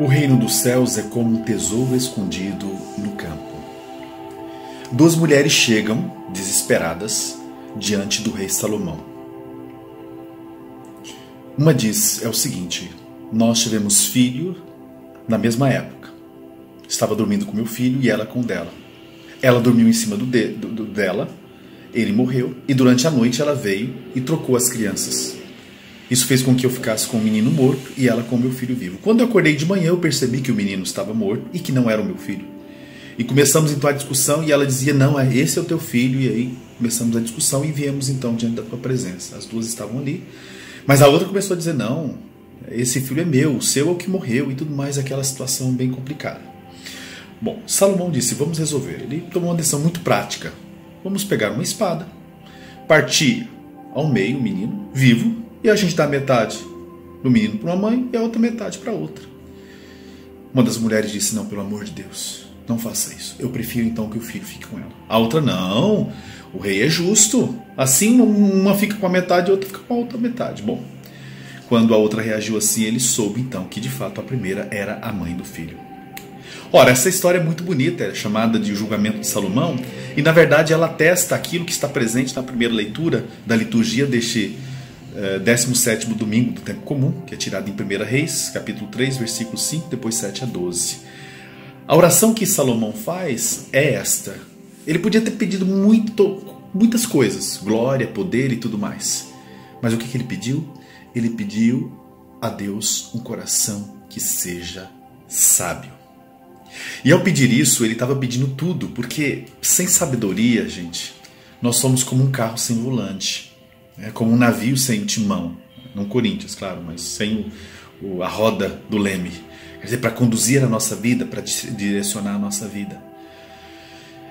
O reino dos céus é como um tesouro escondido no campo. Duas mulheres chegam, desesperadas, diante do rei Salomão. Uma diz, é o seguinte: nós tivemos filho na mesma época. Estava dormindo com meu filho e ela com o dela. Ela dormiu em cima dela, ele morreu, e durante a noite ela veio e trocou as crianças. Isso fez com que eu ficasse com o menino morto e ela com o meu filho vivo. Quando eu acordei de manhã, eu percebi que o menino estava morto e que não era o meu filho. E começamos então a discussão e ela dizia, não, esse é o teu filho. E aí começamos a discussão e viemos então diante da tua presença. As duas estavam ali. Mas a outra começou a dizer, não, esse filho é meu, o seu é o que morreu e tudo mais, aquela situação bem complicada. Bom, Salomão disse, vamos resolver. Ele tomou uma decisão muito prática. Vamos pegar uma espada, partir ao meio o menino, vivo, e a gente dá metade do menino para uma mãe e a outra metade para outra. Uma das mulheres disse, não, pelo amor de Deus, não faça isso. Eu prefiro então que o filho fique com ela. A outra, não, o rei é justo. Assim uma fica com a metade e a outra fica com a outra metade. Bom, quando a outra reagiu assim, ele soube então que de fato a primeira era a mãe do filho. Ora, essa história é muito bonita, é chamada de julgamento de Salomão, e na verdade ela atesta aquilo que está presente na primeira leitura da liturgia deste 17º domingo do tempo comum, que é tirado em 1 Reis, capítulo 3, versículo 5, depois 7 a 12. A oração que Salomão faz é esta. Ele podia ter pedido muitas coisas, glória, poder e tudo mais. Mas o que ele pediu? Ele pediu a Deus um coração que seja sábio. E ao pedir isso, ele estava pedindo tudo, porque sem sabedoria, gente, nós somos como um carro sem volante, como um navio sem timão, não Corinthians, claro, mas sem a roda do leme, quer dizer, para conduzir a nossa vida, para direcionar a nossa vida.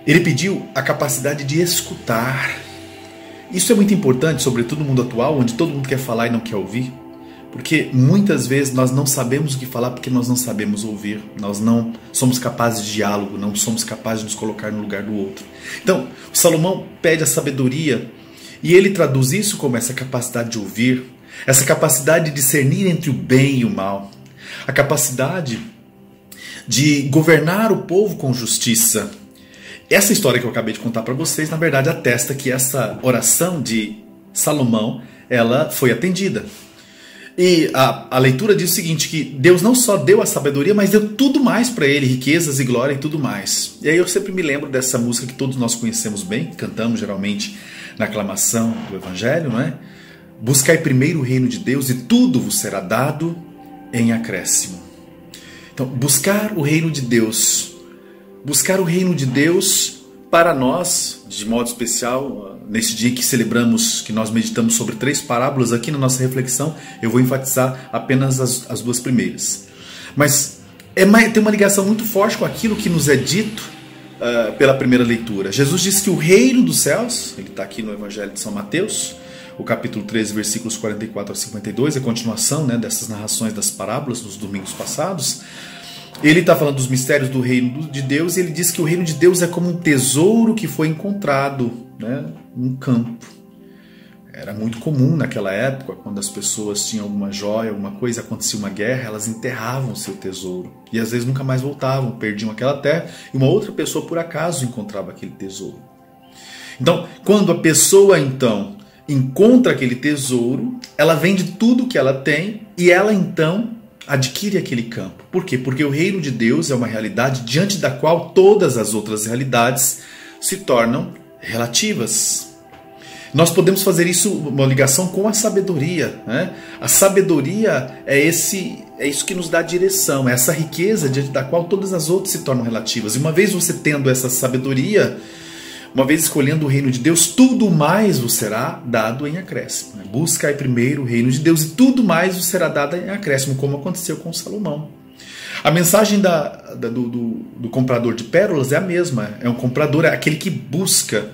Ele pediu a capacidade de escutar. Isso é muito importante, sobretudo no mundo atual, onde todo mundo quer falar e não quer ouvir. Porque muitas vezes nós não sabemos o que falar porque nós não sabemos ouvir. Nós não somos capazes de diálogo, não somos capazes de nos colocar no lugar do outro. Então, o Salomão pede a sabedoria e ele traduz isso como essa capacidade de ouvir, essa capacidade de discernir entre o bem e o mal, a capacidade de governar o povo com justiça. Essa história que eu acabei de contar para vocês, na verdade, atesta que essa oração de Salomão, ela foi atendida. E a leitura diz o seguinte, que Deus não só deu a sabedoria, mas deu tudo mais para ele, riquezas e glória e tudo mais. E aí eu sempre me lembro dessa música que todos nós conhecemos bem, cantamos geralmente na aclamação do Evangelho, não é? Buscai primeiro o reino de Deus e tudo vos será dado em acréscimo. Então, buscar o reino de Deus para nós, de modo especial, nesse dia que celebramos, que nós meditamos sobre 3 parábolas, aqui na nossa reflexão, eu vou enfatizar apenas as 2 primeiras. Mas tem uma ligação muito forte com aquilo que nos é dito pela primeira leitura. Jesus disse que o reino dos céus, ele está aqui no Evangelho de São Mateus, o capítulo 13, versículos 44 a 52, a continuação, né, dessas narrações das parábolas dos domingos passados. Ele está falando dos mistérios do reino de Deus e ele diz que o reino de Deus é como um tesouro que foi encontrado, né, num campo. Era muito comum naquela época, quando as pessoas tinham alguma joia, alguma coisa, acontecia uma guerra, elas enterravam o seu tesouro. E às vezes nunca mais voltavam, perdiam aquela terra e uma outra pessoa por acaso encontrava aquele tesouro. Então, quando a pessoa então encontra aquele tesouro, ela vende tudo que ela tem e ela então adquire aquele campo. Por quê? Porque o reino de Deus é uma realidade diante da qual todas as outras realidades se tornam relativas. Nós podemos fazer isso, uma ligação com a sabedoria, né? A sabedoria é isso que nos dá direção, é essa riqueza diante da qual todas as outras se tornam relativas. E uma vez você tendo essa sabedoria, uma vez escolhendo o reino de Deus, tudo mais vos será dado em acréscimo. Buscai primeiro o reino de Deus e tudo mais vos será dado em acréscimo, como aconteceu com Salomão. A mensagem do comprador de pérolas é a mesma. É um comprador, é aquele que busca.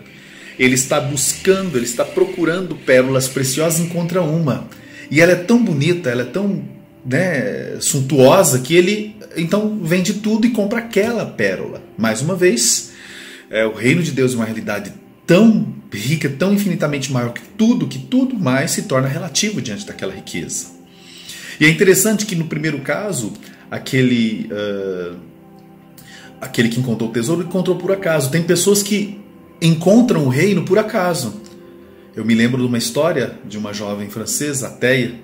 Ele está buscando, ele está procurando pérolas preciosas, encontra uma. E ela é tão bonita, ela é tão, né, suntuosa, que ele então vende tudo e compra aquela pérola. Mais uma vez, o reino de Deus é uma realidade tão rica, tão infinitamente maior que tudo mais se torna relativo diante daquela riqueza. E é interessante que no primeiro caso, aquele que encontrou o tesouro encontrou por acaso. Tem pessoas que encontram o reino por acaso. Eu me lembro de uma história de uma jovem francesa, ateia,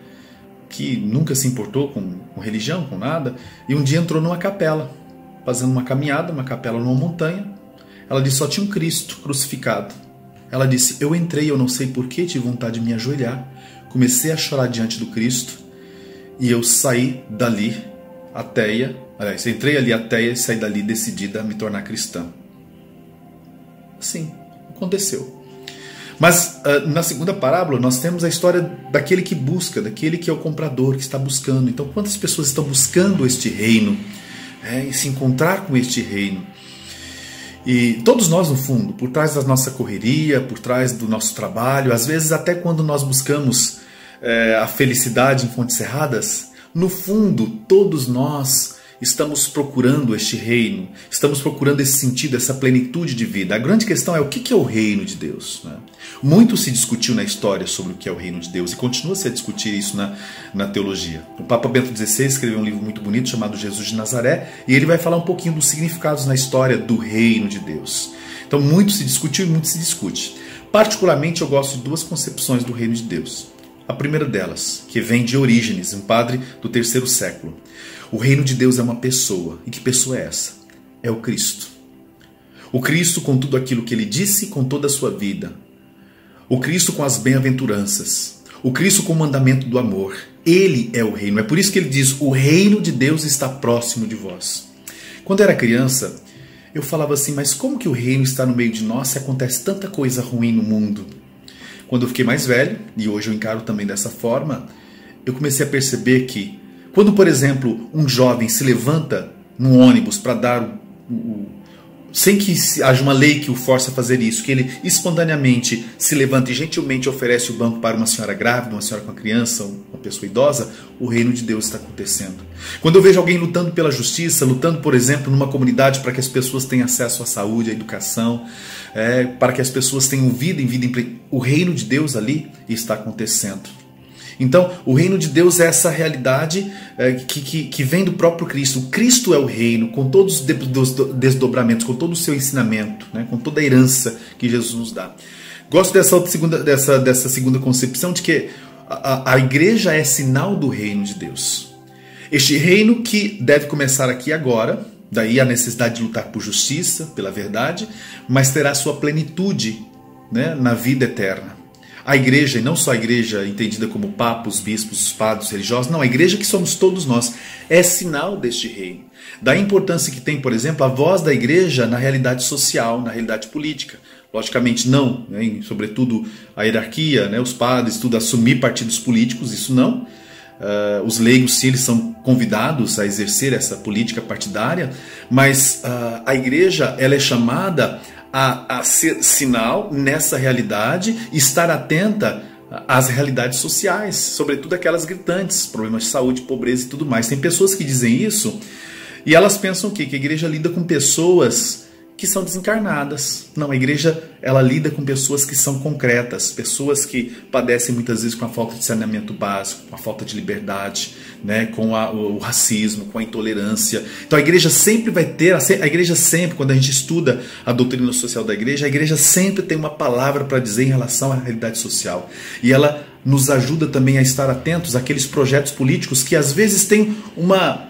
que nunca se importou com religião, com nada, e um dia entrou numa capela, fazendo uma caminhada, uma capela numa montanha. Ela disse, só tinha um Cristo crucificado. Ela disse, eu entrei, eu não sei porquê, tive vontade de me ajoelhar, comecei a chorar diante do Cristo, e eu saí dali ateia, aliás, entrei ali ateia e saí dali decidida a me tornar cristã. Sim, aconteceu. Mas na segunda parábola nós temos a história daquele que busca, daquele que é o comprador, que está buscando. Então quantas pessoas estão buscando este reino, e se encontrar com este reino? E todos nós, no fundo, por trás da nossa correria, por trás do nosso trabalho, às vezes até quando nós buscamos a felicidade em fontes cerradas, no fundo todos nós estamos procurando este reino, estamos procurando esse sentido, essa plenitude de vida. A grande questão é o que é o reino de Deus, né? Muito se discutiu na história sobre o que é o reino de Deus e continua-se a discutir isso na teologia. O Papa Bento XVI escreveu um livro muito bonito chamado Jesus de Nazaré e ele vai falar um pouquinho dos significados na história do reino de Deus. Então muito se discutiu e muito se discute. Particularmente eu gosto de duas concepções do reino de Deus. A primeira delas, que vem de Orígenes, um padre do terceiro século. O reino de Deus é uma pessoa. E que pessoa é essa? É o Cristo. O Cristo com tudo aquilo que ele disse, com toda a sua vida. O Cristo com as bem-aventuranças. O Cristo com o mandamento do amor. Ele é o reino. É por isso que ele diz, o reino de Deus está próximo de vós. Quando eu era criança, eu falava assim, mas como que o reino está no meio de nós se acontece tanta coisa ruim no mundo? Quando eu fiquei mais velho, e hoje eu encaro também dessa forma, eu comecei a perceber que quando, por exemplo, um jovem se levanta num ônibus para dar sem que haja uma lei que o force a fazer isso, que ele espontaneamente se levanta e gentilmente oferece o banco para uma senhora grávida, uma senhora com uma criança, uma pessoa idosa, o reino de Deus está acontecendo. Quando eu vejo alguém lutando pela justiça, lutando, por exemplo, numa comunidade para que as pessoas tenham acesso à saúde, à educação, para que as pessoas tenham vida em vida, o reino de Deus ali está acontecendo. Então, o reino de Deus é essa realidade que vem do próprio Cristo. O Cristo é o reino, com todos os desdobramentos, com todo o seu ensinamento, né, com toda a herança que Jesus nos dá. Gosto dessa segunda concepção de que a igreja é sinal do reino de Deus. Este reino que deve começar aqui agora, daí a necessidade de lutar por justiça, pela verdade, mas terá sua plenitude, né, na vida eterna. A igreja, e não só a igreja entendida como papos, bispos, padres religiosos, não, a igreja que somos todos nós, é sinal deste reino. Da importância que tem, por exemplo, a voz da igreja na realidade social, na realidade política. Logicamente não, né, sobretudo a hierarquia, né, os padres, tudo, assumir partidos políticos, isso não. Os leigos, sim, eles são convidados a exercer essa política partidária, mas a igreja, ela é chamada a ser sinal nessa realidade e estar atenta às realidades sociais, sobretudo aquelas gritantes, problemas de saúde, pobreza e tudo mais. Tem pessoas que dizem isso e elas pensam o quê? Que a igreja lida com pessoas que são desencarnadas. Não, a igreja, ela lida com pessoas que são concretas, pessoas que padecem muitas vezes com a falta de saneamento básico, com a falta de liberdade, né, com o racismo, com a intolerância. Então a igreja sempre vai ter, a igreja sempre, quando a gente estuda a doutrina social da igreja, a igreja sempre tem uma palavra para dizer em relação à realidade social. E ela nos ajuda também a estar atentos àqueles projetos políticos que às vezes têm uma,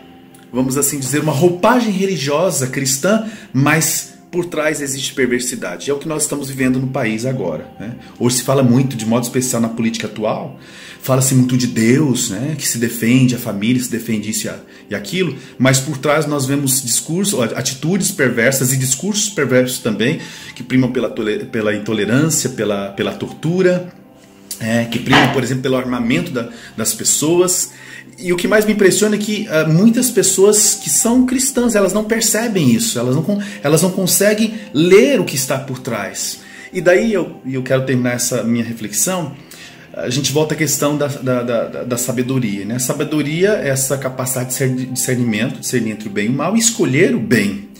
vamos assim dizer, uma roupagem religiosa cristã, mas por trás existe perversidade. É o que nós estamos vivendo no país agora, né? Hoje se fala muito, de modo especial na política atual, fala-se muito de Deus, né, que se defende, a família se defende isso e aquilo, mas por trás nós vemos discursos, atitudes perversas e discursos perversos também, que primam pela intolerância, pela tortura, que primam, por exemplo, pelo armamento das pessoas. E o que mais me impressiona é que muitas pessoas que são cristãs, elas não percebem isso, elas não conseguem ler o que está por trás. E daí eu quero terminar essa minha reflexão, a gente volta à questão da sabedoria, né? Sabedoria é essa capacidade de discernimento, discernir entre o bem e o mal e escolher o bem.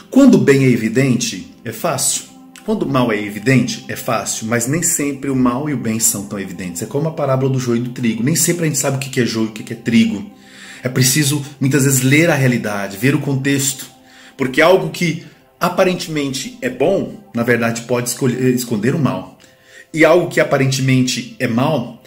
Quando o bem é evidente, é fácil. Quando o mal é evidente, é fácil, mas nem sempre o mal e o bem são tão evidentes. É como a parábola do joio e do trigo. Nem sempre a gente sabe o que é joio e o que é trigo. É preciso, muitas vezes, ler a realidade, ver o contexto. Porque algo que aparentemente é bom, na verdade, pode esconder o mal. E algo que aparentemente é mal,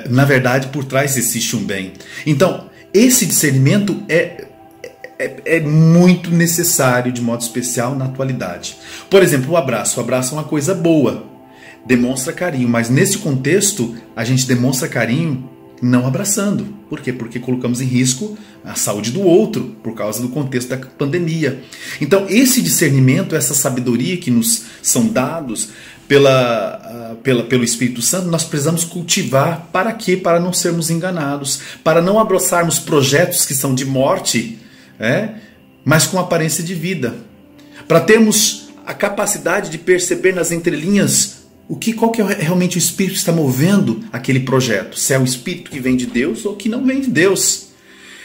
na verdade, por trás existe um bem. Então, esse discernimento é muito necessário, de modo especial, na atualidade. Por exemplo, o abraço. O abraço é uma coisa boa, demonstra carinho, mas nesse contexto, a gente demonstra carinho não abraçando. Por quê? Porque colocamos em risco a saúde do outro, por causa do contexto da pandemia. Então, esse discernimento, essa sabedoria que nos são dados pelo Espírito Santo, nós precisamos cultivar. Para quê? Para não sermos enganados, para não abraçarmos projetos que são de morte, mas com aparência de vida, para termos a capacidade de perceber nas entrelinhas qual que é realmente o Espírito que está movendo aquele projeto, se é o Espírito que vem de Deus ou que não vem de Deus.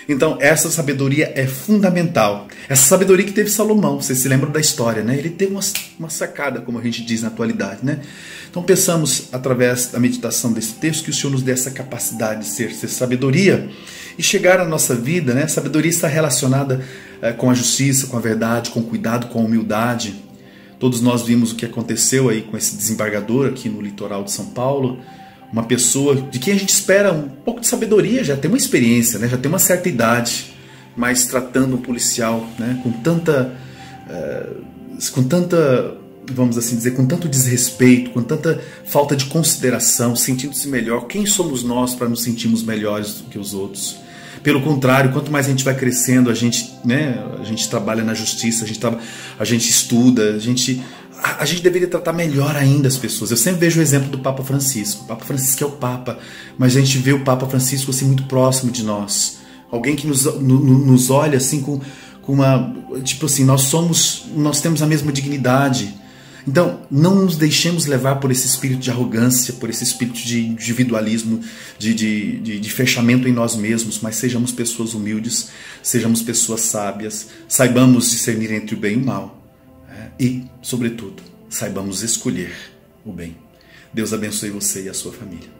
Então, essa sabedoria é fundamental. Essa sabedoria que teve Salomão, vocês se lembram da história, né? Ele teve uma sacada, como a gente diz na atualidade, né? Então, pensamos, através da meditação desse texto, que o Senhor nos dê essa capacidade de ser sabedoria e chegar à nossa vida, né? A sabedoria está relacionada com a justiça, com a verdade, com o cuidado, com a humildade. Todos nós vimos o que aconteceu aí com esse desembargador aqui no litoral de São Paulo. Uma pessoa de quem a gente espera um pouco de sabedoria, já tem uma experiência, né? Já tem uma certa idade, mas tratando um policial, né? com tanta, vamos assim dizer, com tanto desrespeito, com tanta falta de consideração, sentindo-se melhor. Quem somos nós para nos sentirmos melhores do que os outros? Pelo contrário, quanto mais a gente vai crescendo, a gente trabalha na justiça, a gente estuda, a gente deveria tratar melhor ainda as pessoas. Eu sempre vejo o exemplo do Papa Francisco. O Papa Francisco é o Papa, mas a gente vê o Papa Francisco assim muito próximo de nós. Alguém que nos olha assim com uma... Tipo assim, nós temos a mesma dignidade. Então, não nos deixemos levar por esse espírito de arrogância, por esse espírito de individualismo, de fechamento em nós mesmos, mas sejamos pessoas humildes, sejamos pessoas sábias, saibamos discernir entre o bem e o mal. E, sobretudo, saibamos escolher o bem. Deus abençoe você e a sua família.